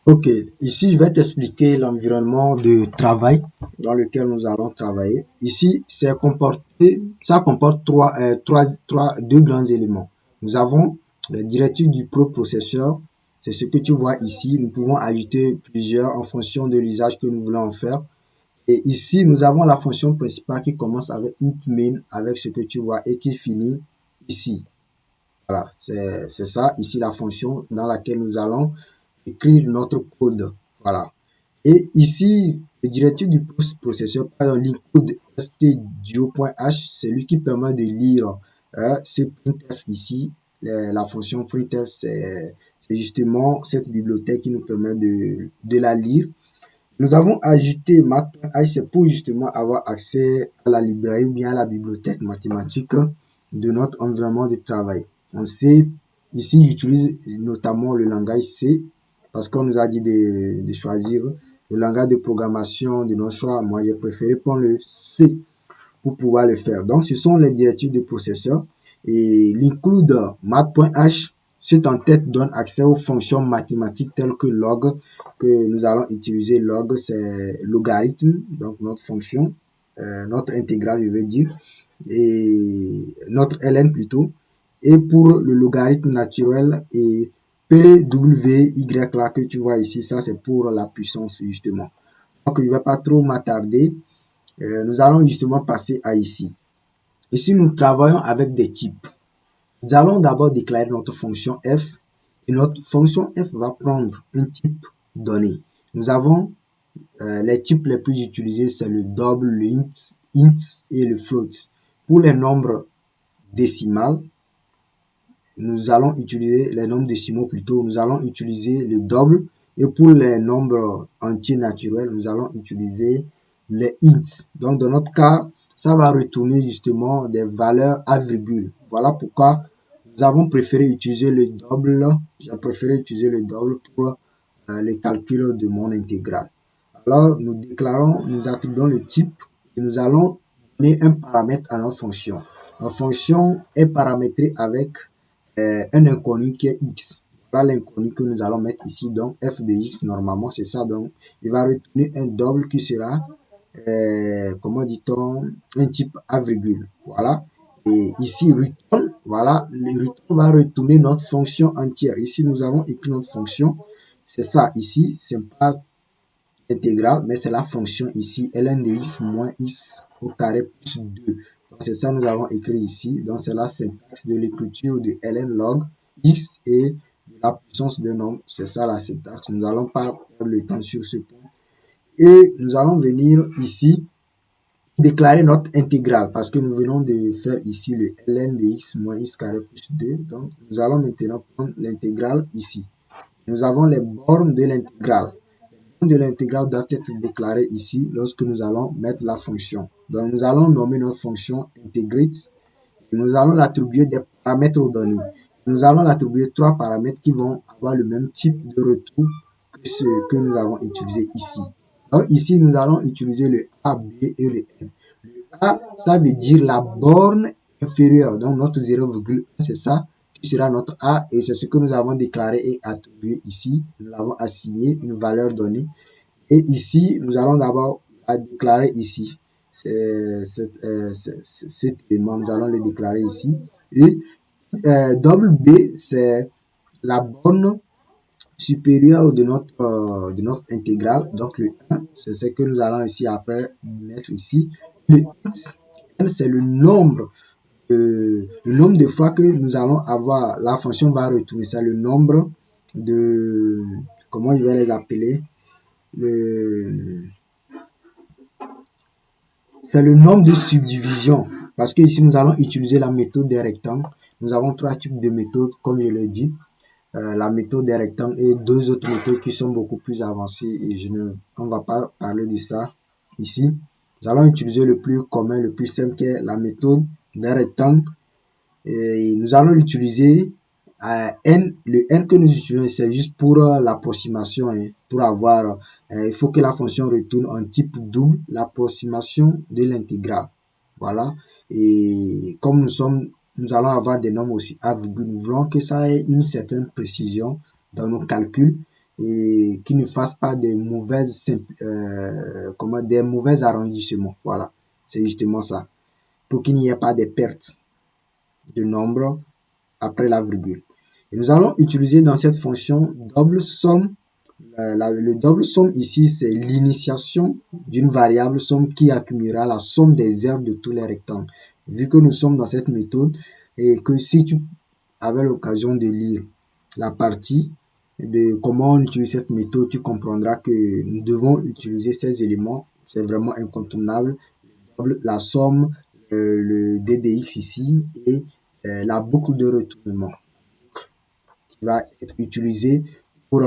Ok, ici je vais t'expliquer l'environnement de travail dans lequel nous allons travailler. Ici, ça comporte deux grands éléments. Nous avons les directives du processeur, c'est ce que tu vois ici. Nous pouvons ajouter plusieurs en fonction de l'usage que nous voulons en faire. Et ici, nous avons la fonction principale qui commence avec int main, avec ce que tu vois, et qui finit ici. Voilà, c'est ça, ici la fonction dans laquelle nous allons écrire notre code. Voilà. Et ici, le directif du processeur, par exemple, l'include stdio.h, c'est lui qui permet de lire ce printf ici. La fonction printf, c'est justement cette bibliothèque qui nous permet de la lire. Nous avons ajouté math.h, c'est pour justement avoir accès à la librairie ou bien à la bibliothèque mathématique de notre environnement de travail. On sait, ici, j'utilise notamment le langage C parce qu'on nous a dit de choisir le langage de programmation de nos choix. Moi, j'ai préféré prendre le C pour pouvoir le faire. Donc, ce sont les directives de processeur et l'include math.h, cet en-tête donne accès aux fonctions mathématiques telles que log, que nous allons utiliser. Log, c'est logarithme, donc notre fonction, notre intégrale, je veux dire, et notre ln plutôt. Et pour le logarithme naturel et PWY là que tu vois ici, ça c'est pour la puissance justement. Donc, je ne vais pas trop m'attarder. Nous allons justement passer à ici. Ici, nous travaillons avec des types. Nous allons d'abord déclarer notre fonction f et notre fonction f va prendre un type donné. Nous avons les types les plus utilisés, c'est le double, le int et le float. Pour les nombres décimales, nous allons utiliser les nombres décimaux plutôt, nous allons utiliser le double. Et pour les nombres entiers naturels, nous allons utiliser les int. Donc, dans notre cas, ça va retourner justement des valeurs à virgule. Voilà pourquoi nous avons préféré utiliser le double. J'ai préféré utiliser le double pour les calculs de mon intégrale. Alors, nous déclarons, nous attribuons le type et nous allons donner un paramètre à notre fonction. Notre fonction est paramétrée avec un inconnu qui est x. Voilà l'inconnu que nous allons mettre ici. Donc, f de x, normalement, c'est ça. Donc, il va retourner un double qui sera, comment dit-on, un type A virgule. Voilà. Et ici, return, voilà, le return va retourner notre fonction entière. Ici, nous avons écrit notre fonction. C'est ça, ici, c'est pas intégrale, mais c'est la fonction ici, ln de x moins x au carré plus 2. C'est ça nous avons écrit ici. Donc, c'est la syntaxe de l'écriture de ln log x et de la puissance de nombre. C'est ça la syntaxe. Nous n'allons pas perdre le temps sur ce point. Et nous allons venir ici déclarer notre intégrale parce que nous venons de faire ici le ln de x moins x carré plus 2. Donc, nous allons maintenant prendre l'intégrale ici. Nous avons les bornes de l'intégrale de l'intégrale doivent être déclarées ici lorsque nous allons mettre la fonction. Donc, nous allons nommer notre fonction integrate et nous allons l'attribuer des paramètres aux données. Nous allons l'attribuer trois paramètres qui vont avoir le même type de retour que ce que nous avons utilisé ici. Donc, ici, nous allons utiliser le A, B et le N. Le A, ça veut dire la borne inférieure. Donc, notre 0,1, c'est ça qui sera notre A et c'est ce que nous avons déclaré et attribué ici. Nous l'avons assigné une valeur donnée. Et ici, nous allons d'abord la déclarer ici. Cet élément, nous allons le déclarer ici. Et double B, c'est la borne supérieure de notre intégrale. Donc le 1, c'est ce que nous allons ici après mettre ici. Le N, c'est le nombre de fois que nous allons avoir, la fonction va retourner. C'est le nombre de, comment je vais les appeler? Le, c'est le nombre de subdivisions. Parce que ici, nous allons utiliser la méthode des rectangles. Nous avons trois types de méthodes, comme je l'ai dit. La méthode des rectangles et deux autres méthodes qui sont beaucoup plus avancées. Et on ne va pas parler de ça ici. Nous allons utiliser le plus commun, le plus simple, qui est la méthode des rectangles. Et nous allons l'utiliser le n que nous utilisons, c'est juste pour l'approximation, hein, pour avoir, il faut que la fonction retourne en type double, l'approximation de l'intégrale. Voilà. Et comme nous allons avoir des nombres aussi à virgule, nous voulons que ça ait une certaine précision dans nos calculs. et qu'il ne fasse pas des des mauvais arrondissements. Voilà, c'est justement ça. Pour qu'il n'y ait pas de pertes de nombre après la virgule. Et nous allons utiliser dans cette fonction double somme. Le double somme ici, c'est l'initiation d'une variable somme qui accumulera la somme des aires de tous les rectangles. Vu que nous sommes dans cette méthode et que si tu avais l'occasion de lire la partie de comment on utilise cette méthode, tu comprendras que nous devons utiliser ces éléments. C'est vraiment incontournable. La somme, le DDX ici et la boucle de retournement qui va être utilisée pour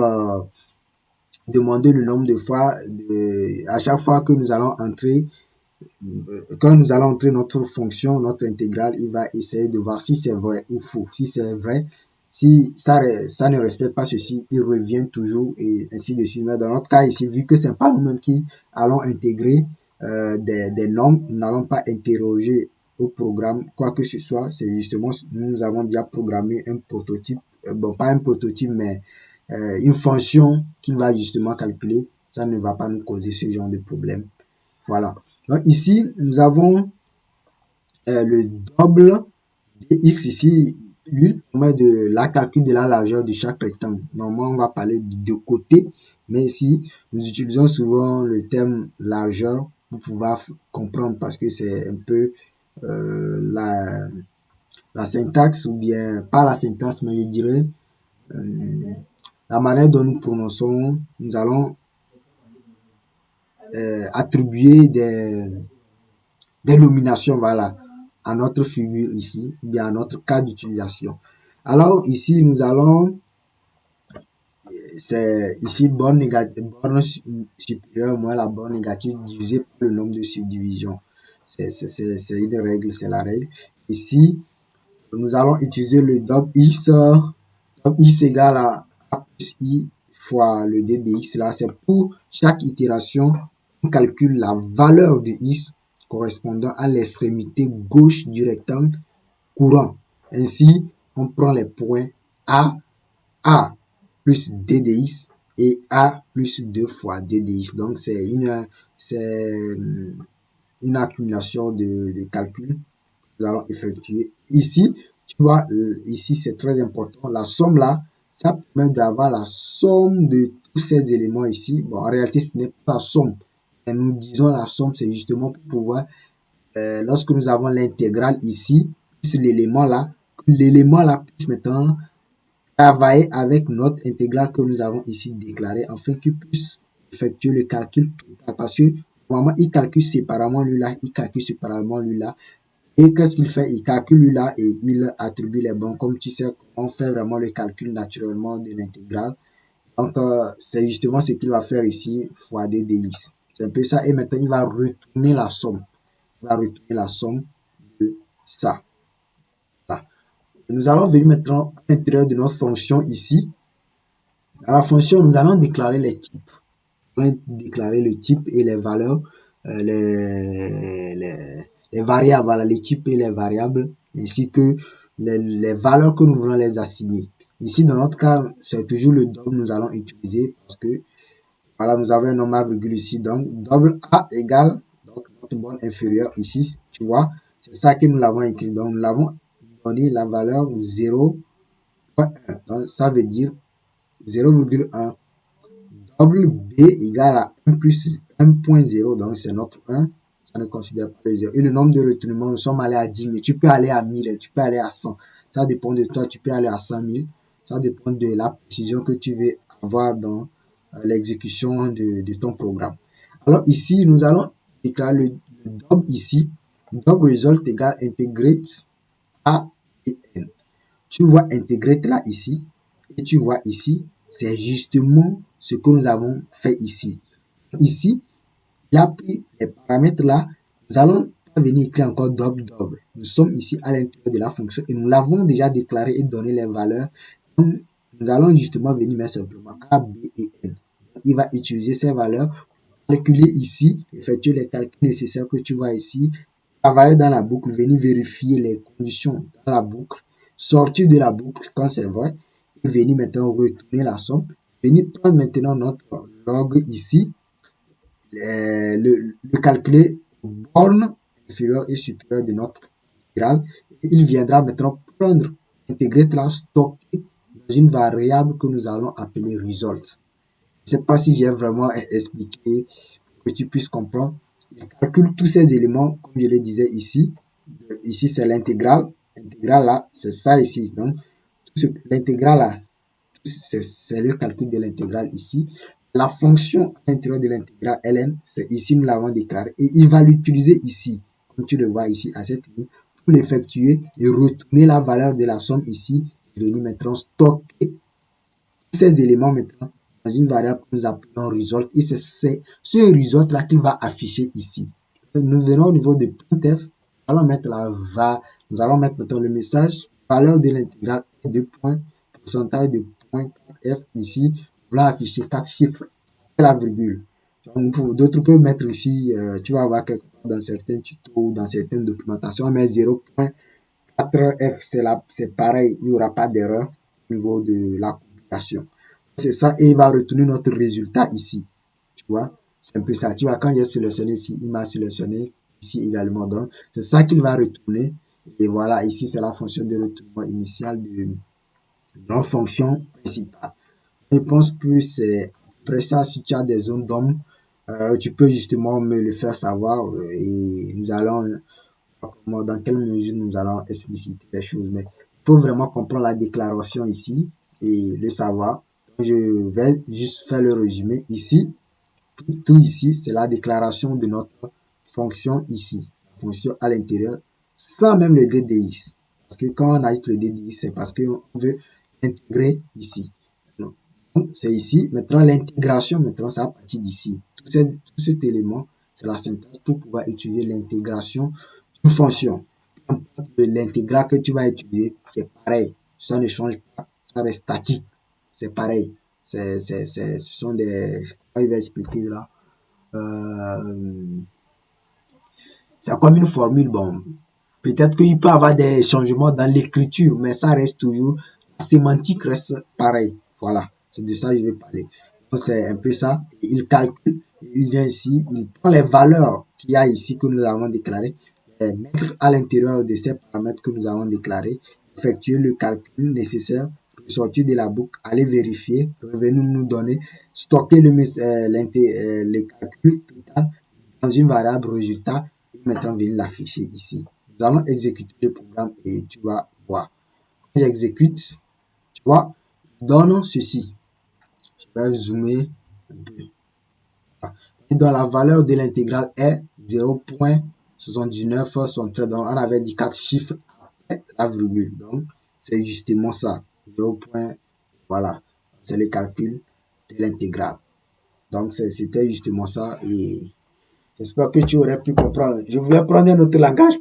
demander le nombre de fois, à chaque fois que nous allons entrer, quand nous allons entrer notre fonction, notre intégrale, il va essayer de voir si c'est vrai ou faux. Si c'est vrai, si ça ne respecte pas ceci, il revient toujours et ainsi de suite. Mais dans notre cas ici, vu que c'est pas nous-mêmes qui allons intégrer des nombres, nous n'allons pas interroger au programme quoi que ce soit. C'est justement, nous avons déjà programmé un prototype, bon pas un prototype, mais une fonction qui va justement calculer. Ça ne va pas nous causer ce genre de problème. Voilà. Donc ici, nous avons le double de x ici, lui permet de la calcul de la largeur de chaque rectangle. Normalement, on va parler de côté, mais ici, nous utilisons souvent le terme largeur pour pouvoir comprendre parce que c'est un peu la syntaxe ou bien pas la syntaxe, mais je dirais la manière dont nous prononçons, nous allons attribuer des nominations, voilà, à notre figure ici, ou bien à notre cas d'utilisation. Alors ici, nous allons, c'est ici borne négative, borne supérieure moins la borne négative divisée par le nombre de subdivisions. C'est une règle, c'est la règle. Ici, nous allons utiliser le double x égale à a plus i fois le d de x. Là, c'est pour chaque itération, on calcule la valeur de x correspondant à l'extrémité gauche du rectangle courant. Ainsi, on prend les points A plus D de x et A plus 2 fois D de x. Donc, c'est une accumulation de calculs que nous allons effectuer. Ici, tu vois, ici, c'est très important. La somme là, ça permet d'avoir la somme de tous ces éléments ici. Bon, en réalité, ce n'est pas la somme. Et nous disons la somme, c'est justement pour pouvoir lorsque nous avons l'intégrale ici, plus l'élément là puisse maintenant travailler avec notre intégrale que nous avons ici déclarée afin qu'il puisse effectuer le calcul total. Parce que normalement, il calcule séparément lui là, il calcule séparément lui là. Et qu'est-ce qu'il fait? Il calcule lui là et il attribue les bons. Comme tu sais, on fait vraiment le calcul naturellement de l'intégrale. Donc, c'est justement ce qu'il va faire ici, fois d dx. C'est un peu ça. Et maintenant, il va retourner la somme. Il va retourner la somme de ça. Voilà. Nous allons venir maintenant à l'intérieur de notre fonction ici. Dans la fonction, nous allons déclarer les types. Nous allons déclarer le type et les valeurs, les variables, voilà, les types et les variables, ainsi que les valeurs que nous voulons les assigner. Ici, dans notre cas, c'est toujours le double que nous allons utiliser parce que, voilà, nous avons un nombre à virgule ici. Donc, double A égale, donc, notre borne inférieure ici, tu vois, c'est ça que nous l'avons écrit. Donc, nous l'avons donné la valeur 0.1. Donc, ça veut dire 0,1. Double B égale à 1 plus 1.0, donc c'est notre 1. Ça ne considère pas le 0. Et le nombre de retournements, nous sommes allés à 10 000. Tu peux aller à 1000, tu peux aller à 100. Ça dépend de toi, tu peux aller à 100 000. Ça dépend de la précision que tu veux avoir dans l'exécution de ton programme. Alors ici, nous allons déclarer le double ici. Double result égale integrate A et N. Tu vois integrate là ici et tu vois ici, c'est justement ce que nous avons fait ici. Ici, il a pris les paramètres là, nous allons pas venir écrire encore double. Nous sommes ici à l'intérieur de la fonction et nous l'avons déjà déclaré et donné les valeurs. Donc, nous allons justement venir mettre simplement A, B et N. Il va utiliser ces valeurs pour calculer ici, effectuer les calculs nécessaires que tu vois ici, travailler dans la boucle, venir vérifier les conditions dans la boucle, sortir de la boucle quand c'est vrai, et venir maintenant retourner la somme, venir prendre maintenant notre log ici, le calculer aux bornes inférieures et supérieures de notre intégrale. Il viendra maintenant prendre, intégrer cela, stocker dans une variable que nous allons appeler result. Je ne sais pas si j'ai vraiment expliqué pour que tu puisses comprendre. Il calcule tous ces éléments, comme je le disais ici. Ici, c'est l'intégrale. L'intégrale là, c'est ça ici. Donc, l'intégrale là, c'est le calcul de l'intégrale ici. La fonction à l'intérieur de l'intégrale ln, c'est ici, nous l'avons déclaré. Et il va l'utiliser ici, comme tu le vois ici, à cette ligne, pour l'effectuer et retourner la valeur de la somme ici, et venir maintenant stocker ces éléments maintenant dans une variable que nous appelons result. Et c'est ce result là qu'il va afficher ici. Nous verrons au niveau de printf, nous allons mettre maintenant le message valeur de l'intégrale de point, pourcentage de point f ici, voilà afficher 4 chiffres et la virgule. D'autres peuvent mettre ici, tu vas voir quelque part dans certains tutos ou dans certaines documentations, mais 0.4f, c'est pareil, il n'y aura pas d'erreur au niveau de la computation. C'est ça, et il va retourner notre résultat ici. Tu vois, c'est un peu ça. Tu vois, quand j'ai sélectionné ici, il m'a sélectionné ici également. Donc, c'est ça qu'il va retourner. Et voilà, ici, c'est la fonction de retournement initial de notre fonction principale. Je pense que c'est après ça, si tu as des zones d'ombre, tu peux justement me le faire savoir et nous allons, dans quelle mesure nous allons expliciter les choses. Mais il faut vraiment comprendre la déclaration ici et le savoir. Je vais juste faire le résumé ici. Tout ici, c'est la déclaration de notre fonction ici, fonction à l'intérieur, sans même le DDX. Parce que quand on ajoute le DDX, c'est parce qu'on veut intégrer ici. Donc, c'est ici. Maintenant, l'intégration, maintenant, c'est à partir d'ici. Tout cet élément, c'est la syntaxe pour pouvoir utiliser l'intégration d'une fonction. L'intégral que tu vas utiliser, c'est pareil. Ça ne change pas. Ça reste statique. C'est pareil. Ce sont des... Comment il va expliquer là? C'est comme une formule. Bon, peut-être qu'il peut y avoir des changements dans l'écriture, mais ça reste toujours... La sémantique reste pareil. Voilà. C'est de ça que je vais parler. Donc, c'est un peu ça. Il calcule. Il vient ici. Il prend les valeurs qu'il y a ici que nous avons déclarées. Mettre à l'intérieur de ces paramètres que nous avons déclarés. Effectuer le calcul nécessaire. Sortir de la boucle. Aller vérifier. Revenir nous donner. Stocker le calcul total dans une variable résultat et maintenant venir l'afficher ici. Nous allons exécuter le programme et tu vas voir. Quand j'exécute, tu vois, donne ceci. Je vais zoomer un peu. Et dans la valeur de l'intégrale est 0.79 son trait. Donc, on avait dit 4 chiffres après la virgule. Donc, c'est justement ça. 0. Voilà. C'est le calcul de l'intégrale. Donc, c'était justement ça. Et j'espère que tu aurais pu comprendre. Je voulais prendre un autre langage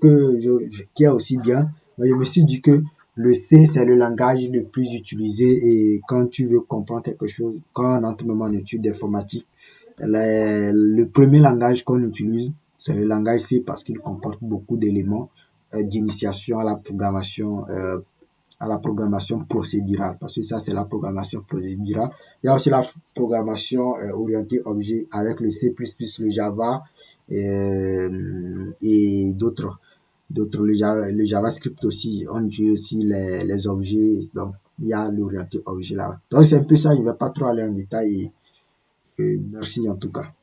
qui est aussi bien. Mais je me suis dit que le C, c'est le langage le plus utilisé. Et quand tu veux comprendre quelque chose, quand on entre même en études d'informatique, le premier langage qu'on utilise, c'est le langage C parce qu'il comporte beaucoup d'éléments d'initiation à la programmation procédurale. Parce que ça, c'est la programmation procédurale. Il y a aussi la programmation orientée objet avec le C++, le Java et d'autres. Le JavaScript aussi, on utilise aussi les objets. Donc, il y a l'orienté objet là. Donc, c'est un peu ça. Je ne vais pas trop aller en détail. Merci en tout cas.